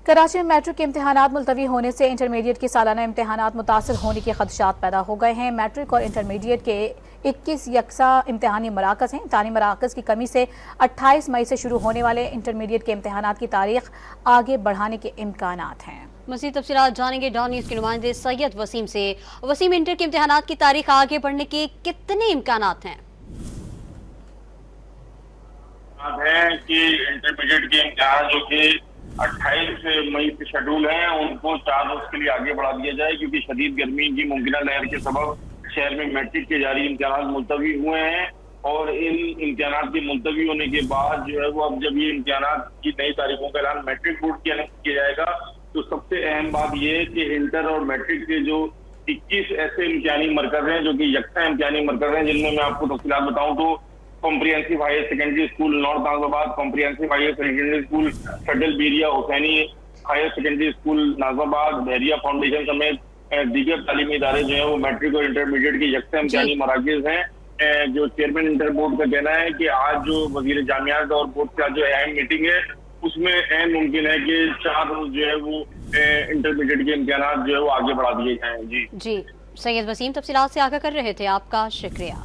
कराची में मैट्रिक के इम्तहानात मुलतवी होने से इंटरमीडिएट की सालाना इम्तहानात मुतासर होने के खदशात पैदा हो गए हैं। मैट्रिक और इंटरमीडिएट के 21 यकसा इम्तहानी मराकज़ हैं। इम्तहानी मराकज़ की कमी से 28 मई से शुरू होने वाले इंटरमीडिएट के इम्तहानात की तारीख आगे बढ़ाने के इम्कानात हैं। मज़ीद तफसीलात जानेंगे डॉन न्यूज़ के नुमाइंदे सैयद वसीम से। वसीम, इंटर के इम्तहानात की तारीख आगे बढ़ने के कितने इम्कानात हैं? कि इंटरमीडिएट के इम्तहान जो कि 28 मई से शेड्यूल है उनको 4 रोज के लिए आगे बढ़ा दिया जाए, क्योंकि शदीद गर्मी की मुमकिना लहर के सबब शहर में मैट्रिक के जारी इम्तहान मुलतवी हुए हैं। और इन इम्तहान के मुलतवी होने के बाद जो है वो अब जब ये इम्तहान की नई तारीखों का ऐलान मैट्रिक बोर्ड किया जाएगा, तो सबसे अहम बात यह है कि इंटर और मैट्रिक के जो 21 ऐसे इम्तहानी मरकज हैं जो कि यकसा इम्तहानी मरकज हैं, जिनमें मैं आपको तफसीलात बताऊं तो comprehensive higher secondary school North Nazimabad, comprehensive higher secondary school फैडल बेरिया Hussaini higher secondary school Nazimabad, Bahria foundation समेत दीगर तालीमी इदारे जो है वो मैट्रिक और इंटरमीडिएट के यकसा इम्तहानी मराकज़ हैं। जो चेयरमैन इंटर बोर्ड का कहना है कि आज जो वजीर जामियात और बोर्ड का जो अहम मीटिंग है उसमें अहम मुमकिन है कि 4 रोज जो है वो इंटरमीडिएट के इम्तहानात जो है वो आगे बढ़ा दिए जाएं। जी सैयद वसीम तफसीलात से आगाह कर रहे थे, आपका शुक्रिया।